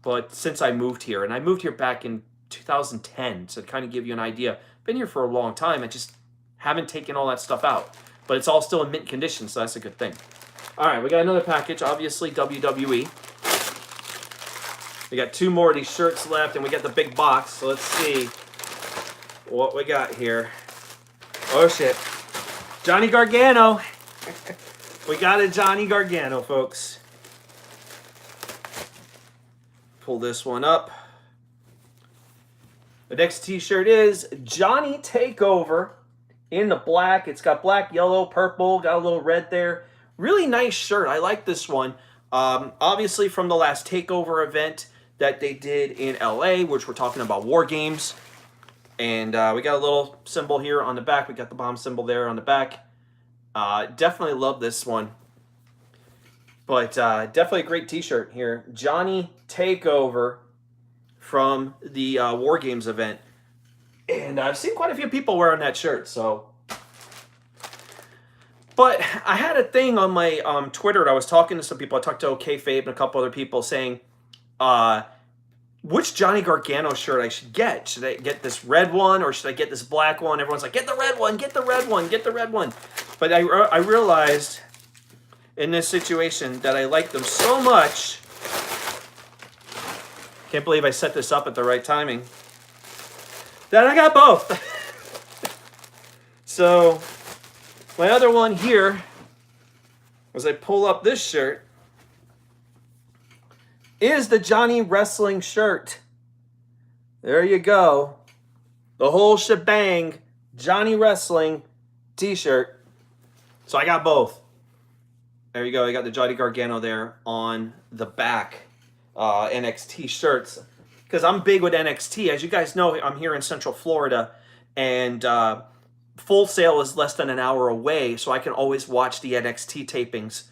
But since I moved here, and I moved here back in 2010, so to kind of give you an idea, been here for a long time. I just haven't taken all that stuff out. But it's all still in mint condition, so that's a good thing. All right, we got another package, obviously WWE. We got 2 more of these shirts left, and we got the big box. So let's see what we got here. Oh, shit. Johnny Gargano. We got a Johnny Gargano, folks. Pull this one up. The next t-shirt is Johnny Takeover in the black. It's got black, yellow, purple, got a little red there. Really nice shirt. I like this one. Obviously from the last Takeover event that they did in LA, which we're talking about War Games. And we got a little symbol here on the back. We got the bomb symbol there on the back. Definitely love this one. But definitely a great t-shirt here. Johnny Takeover from the War Games event. And I've seen quite a few people wearing that shirt, so. But I had a thing on my Twitter. I was talking to some people. I talked to OKFabe and a couple other people saying, which Johnny Gargano shirt I should get. Should I get this red one or should I get this black one? Everyone's like, get the red one, get the red one, get the red one. But I realized in this situation that I like them so much. Can't believe I set this up at the right timing. That I got both. So my other one here, as I pull up this shirt, is the Johnny Wrestling shirt. There you go. The whole shebang, Johnny Wrestling t-shirt. So I got both. There you go. I got the Johnny Gargano there on the back. NXT shirts. Because I'm big with NXT. As you guys know, I'm here in Central Florida. And Full Sail is less than an hour away. So I can always watch the NXT tapings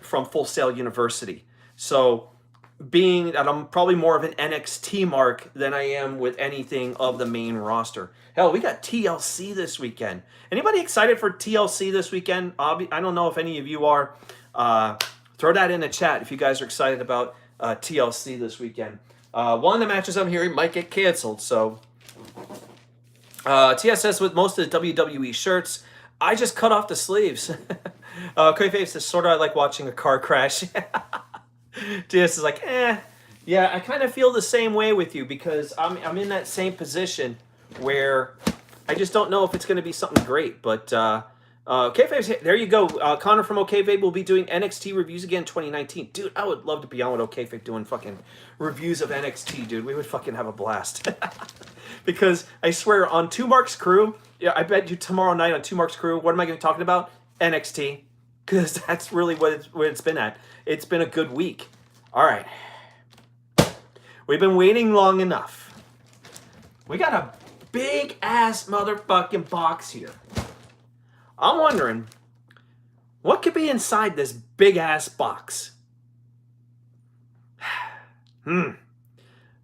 from Full Sail University. So being that I'm probably more of an NXT mark than I am with anything of the main roster. Hell, we got TLC this weekend. Anybody excited for TLC this weekend? I don't know if any of you are. Throw that in the chat if you guys are excited about TLC this weekend. One of the matches I'm hearing might get canceled. So TSS with most of the WWE shirts. I just cut off the sleeves. Kayfabe says, sort of like watching a car crash. TS is like, yeah, I kind of feel the same way with you because I'm in that same position where I just don't know if it's going to be something great. But Kayfabe, there you go. Connor from OKFabe will be doing NXT reviews again in 2019. Dude, I would love to be on with OKFabe doing fucking reviews of NXT, dude. We would fucking have a blast. Because I swear, on Two Mark's Crew, yeah, I bet you tomorrow night on Two Mark's Crew, what am I going to be talking about? NXT. Because that's really what it's been at. It's been a good week. All right. We've been waiting long enough. We got a big-ass motherfucking box here. I'm wondering, what could be inside this big-ass box?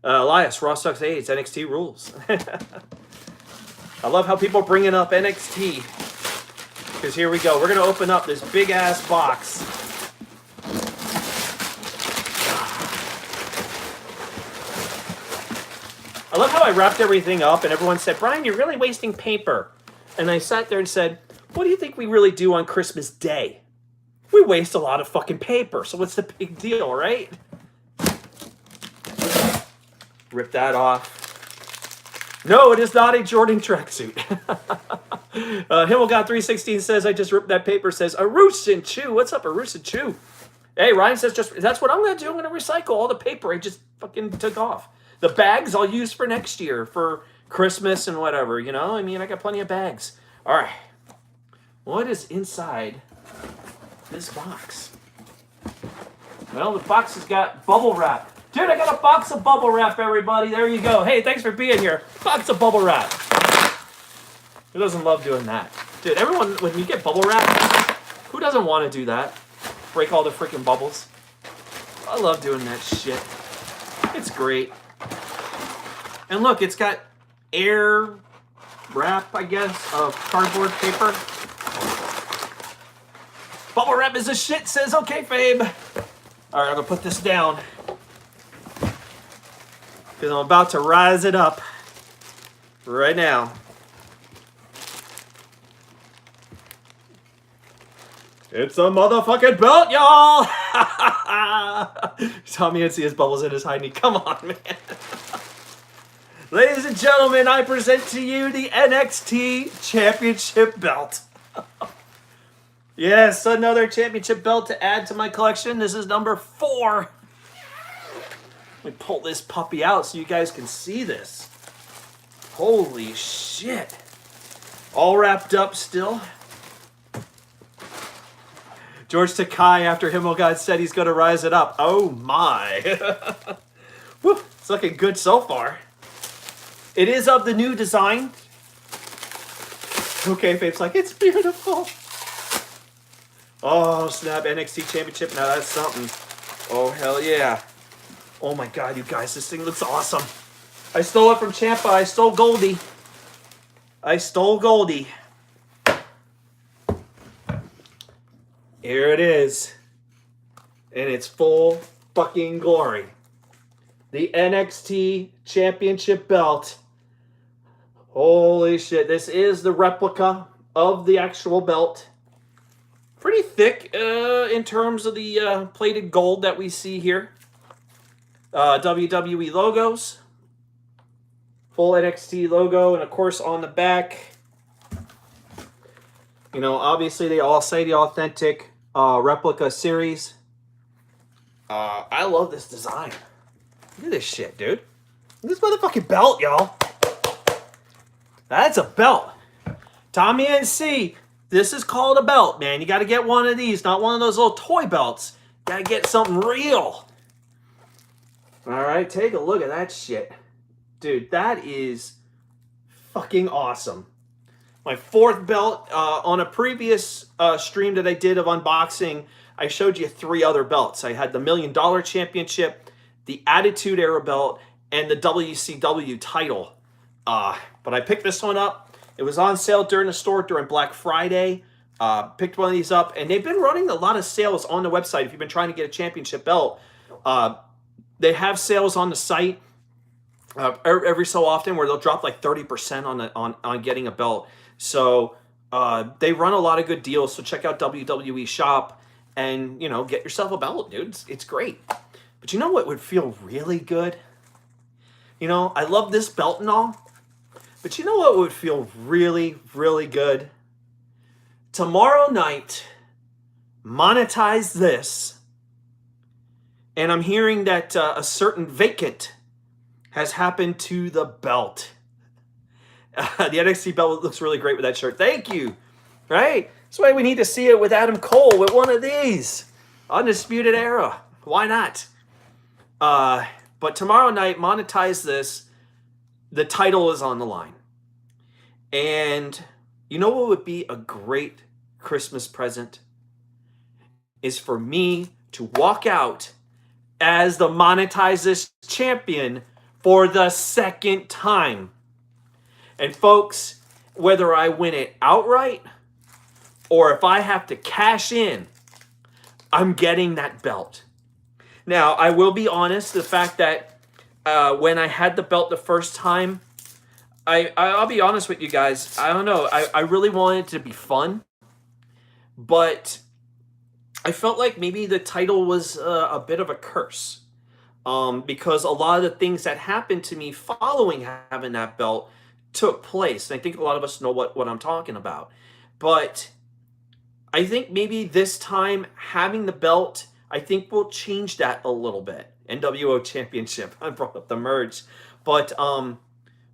Elias, Raw Sucks AIDS, NXT rules. I love how people are bringing up NXT. Because here we go. We're going to open up this big-ass box. I love how I wrapped everything up and everyone said, Brian, you're really wasting paper. And I sat there and said, what do you think we really do on Christmas Day? We waste a lot of fucking paper. So what's the big deal, right? Rip that off. No, it is not a Jordan tracksuit. Himmelgod 316 says, I just ripped that paper, says, Arusin Chew. What's up, Arusin Chew? Hey, Ryan says, that's what I'm going to do. I'm going to recycle all the paper I just fucking took off. The bags I'll use for next year, for Christmas and whatever, you know? I mean, I got plenty of bags. All right. What is inside this box? Well, the box has got bubble wrap. Dude, I got a box of bubble wrap, everybody. There you go. Hey, thanks for being here. Box of bubble wrap. Who doesn't love doing that? Dude, everyone, when you get bubble wrap, who doesn't want to do that? Break all the freaking bubbles. I love doing that shit. It's great. And look, it's got air wrap, I guess, of cardboard paper. Bubble wrap is a shit, says OKFabe. All right, I'm going to put this down. Because I'm about to rise it up right now. It's a motherfucking belt, y'all! Tommy and see his bubbles in his high knee. Come on, man. Ladies and gentlemen, I present to you the NXT Championship Belt. Yes, another championship belt to add to my collection. This is number 4. Let me pull this puppy out so you guys can see this. Holy shit. All wrapped up still. George Takai, after Himmelgod said he's going to rise it up. Oh my. Woo, it's looking good so far. It is of the new design. Okay, Fabe's like, it's beautiful. Oh, snap. NXT Championship. Now that's something. Oh, hell yeah. Oh, my God, you guys. This thing looks awesome. I stole it from Ciampa. I stole Goldie. Here it is. In its full fucking glory. The NXT Championship Belt. Holy shit. This is the replica of the actual belt. Pretty thick in terms of the plated gold that we see here. WWE logos. Full NXT logo. And of course on the back, you know, obviously they all say the authentic replica series. I love this design. Look at this shit, dude. Look at this motherfucking belt, y'all. That's a belt. Tommy NC, this is called a belt, man. You got to get one of these, not one of those little toy belts. Got to get something real. All right, take a look at that shit. Dude, that is fucking awesome. My 4th belt. On a previous stream that I did of unboxing, I showed you 3 other belts. I had the $1 Million Championship, the Attitude Era belt, and the WCW title. But I picked this one up. It was on sale during the store during Black Friday. Picked one of these up, and they've been running a lot of sales on the website. If you've been trying to get a championship belt, they have sales on the site every so often where they'll drop like 30% on getting a belt. So they run a lot of good deals. So check out WWE Shop and, you know, get yourself a belt, dude. It's great. But you know what would feel really good? You know, I love this belt and all. But you know what would feel really, really good? Tomorrow night, monetize this. And I'm hearing that a certain vacant has happened to the belt. The NXT belt looks really great with that shirt. Thank you. Right? That's why we need to see it with Adam Cole with one of these. Undisputed Era. Why not? But tomorrow night, monetize this. The title is on the line. And you know what would be a great Christmas present? Is for me to walk out as the Monetize This champion for the 2nd time. And folks, whether I win it outright or if I have to cash in, I'm getting that belt. Now, I will be honest, the fact that when I had the belt the first time, I'll be honest with you guys, I don't know, I really wanted it to be fun, but I felt like maybe the title was a bit of a curse, because a lot of the things that happened to me following having that belt took place, and I think a lot of us know what I'm talking about, but I think maybe this time having the belt, I think we'll change that a little bit. NWO Championship. I brought up the merge. But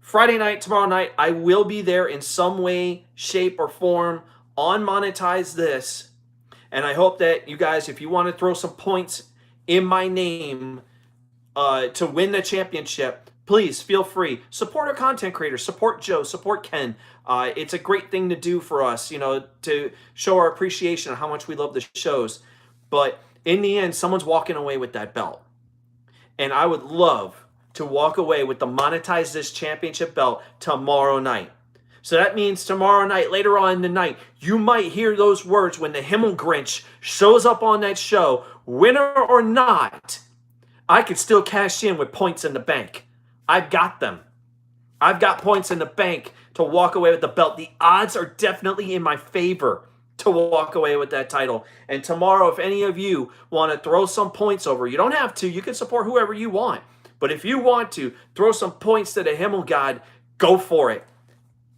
Friday night, tomorrow night, I will be there in some way, shape, or form on Monetize This. And I hope that you guys, if you want to throw some points in my name to win the championship, please feel free. Support our content creators. Support Joe. Support Ken. It's a great thing to do for us, you know, to show our appreciation of how much we love the shows. But in the end, someone's walking away with that belt. And I would love to walk away with the Monetize This championship belt tomorrow night. So that means tomorrow night, later on in the night, you might hear those words when the Himmel Grinch shows up on that show. Winner or not, I could still cash in with points in the bank. I've got them. I've got points in the bank to walk away with the belt. The odds are definitely in my favor. to walk away with that title. And tomorrow, if any of you want to throw some points over, you don't have to. You can support whoever you want. But if you want to throw some points to the Himmelgod, go for it.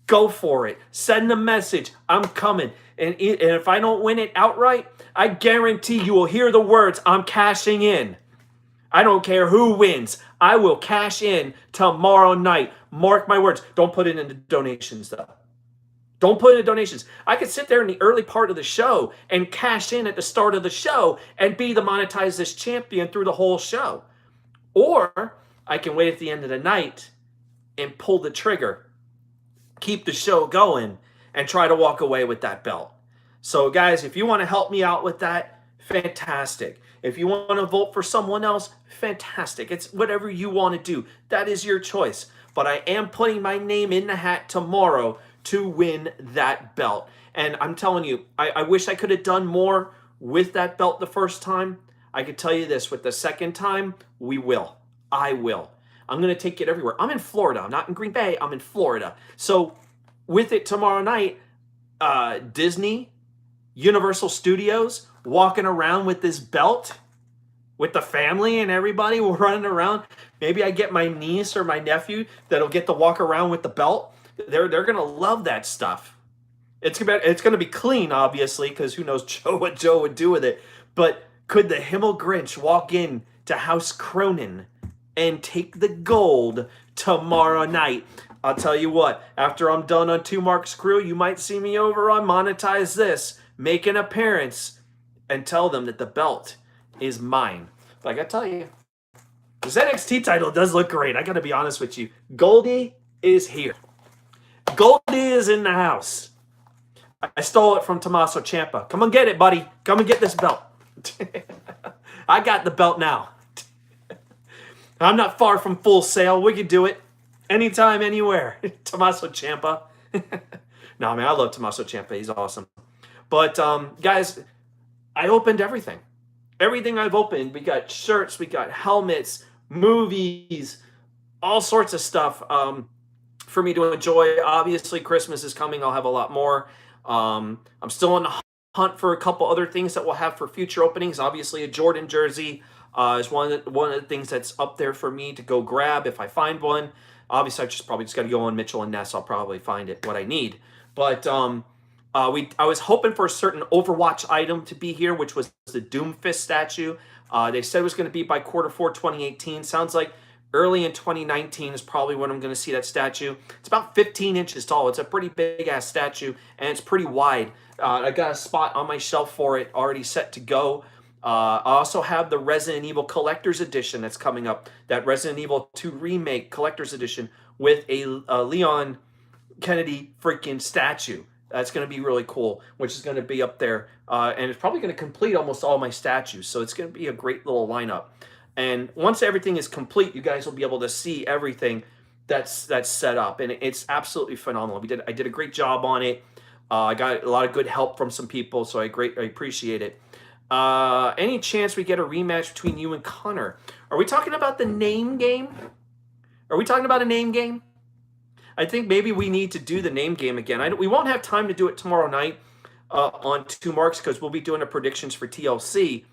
Go for it. Send a message. I'm coming. And if I don't win it outright, I guarantee you will hear the words, I'm cashing in. I don't care who wins. I will cash in tomorrow night. Mark my words. Don't put it into donations, though. Don't put in donations. I could sit there in the early part of the show and cash in at the start of the show and be the monetize this champion through the whole show. Or I can wait at the end of the night and pull the trigger, keep the show going, and try to walk away with that belt. So guys, if you want to help me out with that, fantastic. If you want to vote for someone else, fantastic. It's whatever you want to do. That is your choice. But I am putting my name in the hat tomorrow to win that belt. And I'm telling you, I wish I could have done more with that belt the first time. I could tell you this, with the second time, we will. I will. I'm going to take it everywhere. I'm in Florida. I'm not in Green Bay. I'm in Florida. So with it tomorrow night, Disney, Universal Studios, walking around with this belt with the family and everybody running around. Maybe I get my niece or my nephew that'll get to walk around with the belt. They're going to love that stuff. It's going to be clean, obviously, because who knows what Joe would do with it. But could the Himmel Grinch walk in to House Cronin and take the gold tomorrow night? I'll tell you what, after I'm done on Two Marks Crew, you might see me over on Monetize This, make an appearance, and tell them that the belt is mine. Like I tell you, this NXT title does look great. I got to be honest with you. Goldie is here. Goldie is in the house. I stole it from Tommaso Ciampa. Come and get it, buddy. Come and get this belt. I got the belt now. I'm not far from Full Sail. We could do it anytime, anywhere. Tommaso Ciampa. No, I mean, I love Tommaso Ciampa. He's awesome. But, guys, I opened everything. Everything I've opened. We got shirts. We got helmets, movies, all sorts of stuff for me to enjoy. Obviously, Christmas is coming. I'll have a lot more. I'm still on the hunt for a couple other things that we'll have for future openings. Obviously, a Jordan jersey is one of the things that's up there for me to go grab if I find one. Obviously, I probably just got to go on Mitchell and Ness. I'll probably find it what I need. But I was hoping for a certain Overwatch item to be here, which was the Doomfist statue. They said it was going to be by Q4 2018. Sounds like early in 2019 is probably when I'm going to see that statue. It's about 15 inches tall. It's a pretty big-ass statue, and it's pretty wide. I got a spot on my shelf for it already set to go. I also have the Resident Evil Collector's Edition that's coming up. That Resident Evil 2 Remake Collector's Edition with a Leon Kennedy freaking statue. That's going to be really cool, which is going to be up there. And it's probably going to complete almost all my statues. So it's going to be a great little lineup. And once everything is complete, you guys will be able to see everything that's set up. And it's absolutely phenomenal. I did a great job on it. I got a lot of good help from some people, so I appreciate it. Any chance we get a rematch between you and Connor? Are we talking about the name game? Are we talking about a name game? I think maybe we need to do the name game again. We won't have time to do it tomorrow night on Two Marks because we'll be doing the predictions for TLC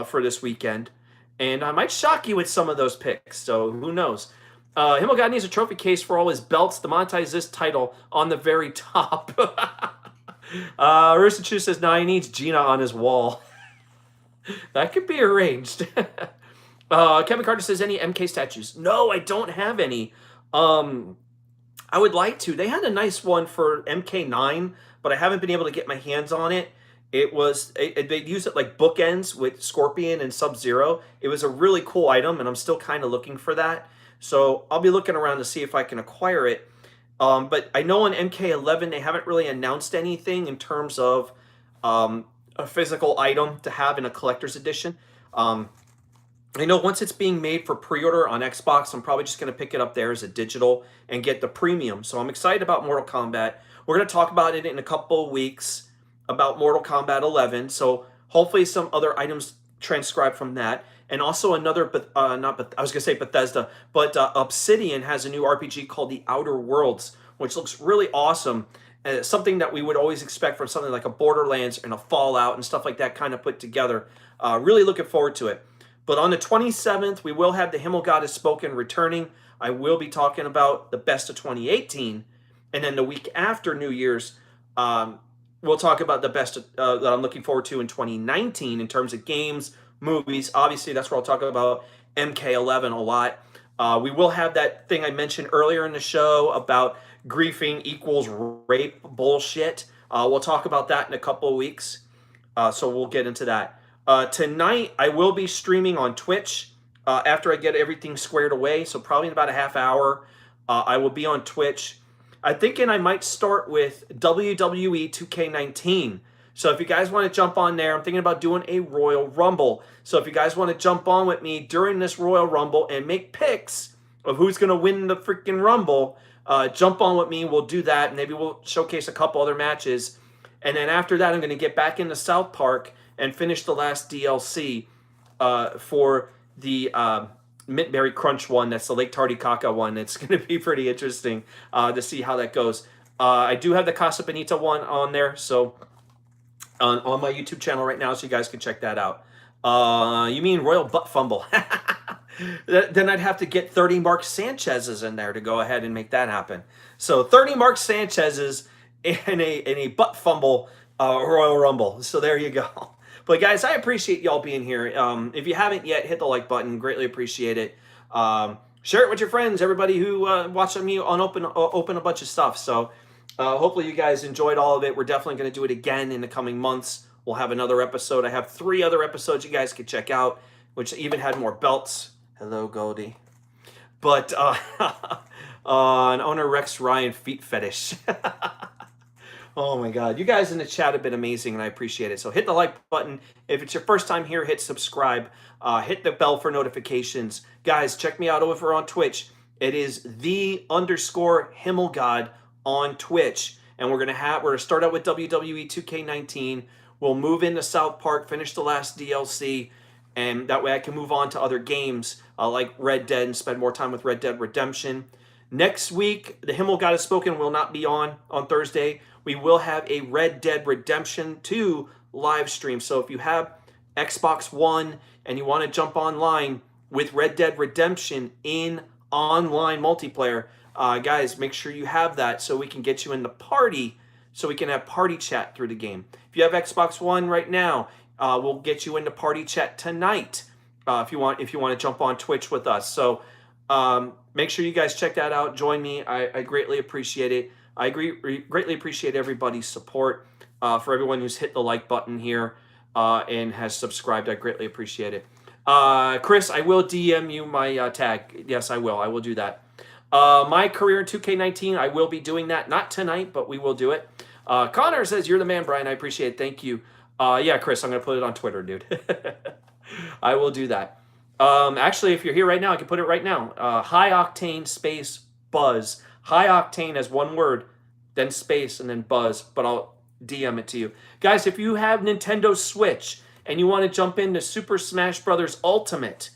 for this weekend. And I might shock you with some of those picks, so who knows. Himmelgod needs a trophy case for all his belts to monetize this title on the very top. Rooster Chew says, he needs Gina on his wall. That could be arranged. Kevin Carter says, any MK statues? No, I don't have any. I would like to. They had a nice one for MK9, but I haven't been able to get my hands on it. They use it like bookends with Scorpion and Sub-Zero. It was a really cool item, and I'm still kind of looking for that. So I'll be looking around to see if I can acquire it. But I know on MK11 they haven't really announced anything in terms of a physical item to have in a collector's edition. I know once it's being made for pre-order on Xbox, I'm probably just going to pick it up there as a digital and get the premium. So I'm excited about Mortal Kombat. We're going to talk about it in a couple of weeks about Mortal Kombat 11. So hopefully some other items transcribed from that. And also another, I was going to say Bethesda, but Obsidian has a new RPG called The Outer Worlds, which looks really awesome. something that we would always expect from something like a Borderlands and a Fallout and stuff like that kind of put together. Really looking forward to it. But on the 27th, we will have the Himmelgod Has Spoken returning. I will be talking about the best of 2018. And then the week after New Year's, we'll talk about the best that I'm looking forward to in 2019 in terms of games, movies. Obviously, that's where I'll talk about MK11 a lot. We will have that thing I mentioned earlier in the show about griefing equals rape bullshit. We'll talk about that in a couple of weeks. So we'll get into that. Tonight, I will be streaming on Twitch after I get everything squared away. So probably in about a half hour, I will be on Twitch. I'm thinking I might start with WWE 2K19. So if you guys want to jump on there, I'm thinking about doing a Royal Rumble. So if you guys want to jump on with me during this Royal Rumble and make picks of who's going to win the freaking Rumble, jump on with me. We'll do that. Maybe we'll showcase a couple other matches. And then after that, I'm going to get back into South Park and finish the last DLC for the Mintberry Crunch one. That's the Lake Titicaca one. It's going to be pretty interesting to see how that goes. I do have the Casa Bonita one on there, so on my YouTube channel right now, so you guys can check that out. You mean Royal Butt Fumble? Then I'd have to get 30 Mark Sanchez's in there to go ahead and make that happen. So 30 Mark Sanchez's in a butt fumble Royal Rumble. So there you go. But guys, I appreciate y'all being here. If you haven't yet, hit the like button. Greatly appreciate it. Share it with your friends, everybody who watched me on open a bunch of stuff. So hopefully you guys enjoyed all of it. We're definitely going to do it again in the coming months. We'll have another episode. I have 3 other episodes you guys can check out, which even had more belts. Hello, Goldie. But on owner Rex Ryan feet fetish. Oh my God. You guys in the chat have been amazing and I appreciate it. So hit the like button. If it's your first time here, hit subscribe. Hit the bell for notifications. Guys, check me out over on Twitch. It is _Himmelgod on Twitch. And we're gonna start out with WWE 2K19. We'll move into South Park, finish the last DLC, and that way I can move on to other games like Red Dead and spend more time with Red Dead Redemption. Next week, the Himmelgod Has Spoken will not be on Thursday. We will have a Red Dead Redemption 2 live stream. So if you have Xbox One and you want to jump online with Red Dead Redemption in online multiplayer, guys, make sure you have that so we can get you in the party, so we can have party chat through the game. If you have Xbox One right now, we'll get you into party chat tonight if you want to jump on Twitch with us. So make sure you guys check that out. Join me. I greatly appreciate it. I greatly appreciate everybody's support. For everyone who's hit the like button here and has subscribed, I greatly appreciate it. Chris, I will DM you my tag. Yes, I will. I will do that. My career in 2K19, I will be doing that. Not tonight, but we will do it. Connor says, "You're the man, Brian. I appreciate it. Thank you." Yeah, Chris, I'm going to put it on Twitter, dude. I will do that. Actually, if you're here right now, I can put it right now. High Octane space Buzz. High Octane as one word, then space, and then Buzz. But I'll DM it to you. Guys, if you have Nintendo Switch and you want to jump into Super Smash Bros. Ultimate,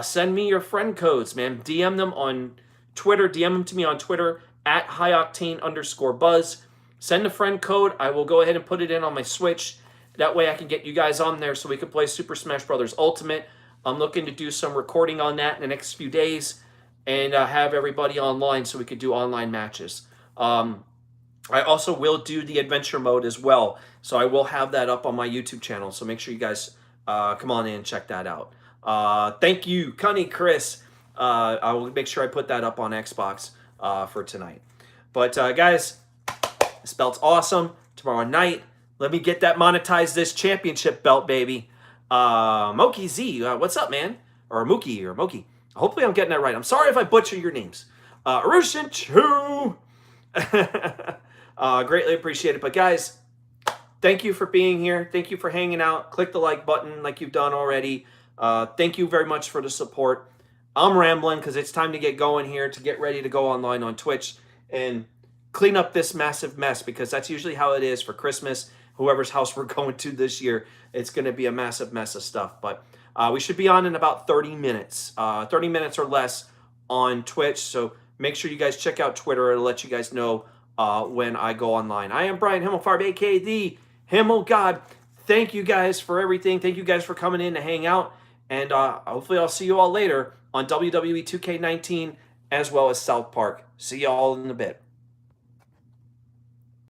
send me your friend codes, man. DM them on Twitter. DM them to me on Twitter at highoctane_buzz. Send a friend code. I will go ahead and put it in on my Switch. That way I can get you guys on there so we can play Super Smash Bros. Ultimate. I'm looking to do some recording on that in the next few days and have everybody online so we could do online matches. I also will do the adventure mode as well. So I will have that up on my YouTube channel. So make sure you guys come on in and check that out. Thank you, Cunny Chris. I will make sure I put that up on Xbox for tonight. But guys, this belt's awesome. Tomorrow night, let me get that monetized this championship belt, baby. Moki Z, what's up, man? Or Mookie or Moki. Hopefully I'm getting that right. I'm sorry if I butcher your names. Rushin Chu. Greatly appreciate it. But guys, thank you for being here. Thank you for hanging out. Click the like button like you've done already. Thank you very much for the support. I'm rambling because it's time to get going here to get ready to go online on Twitch and clean up this massive mess, because that's usually how it is for Christmas. Whoever's house we're going to this year, it's going to be a massive mess of stuff. But we should be on in about 30 minutes. 30 minutes or less on Twitch. So make sure you guys check out Twitter. It'll let you guys know when I go online. I am Brian Himmelfarb, aka the Himmelgod. Thank you guys for everything. Thank you guys for coming in to hang out. And hopefully I'll see you all later on WWE 2K19 as well as South Park. See you all in a bit.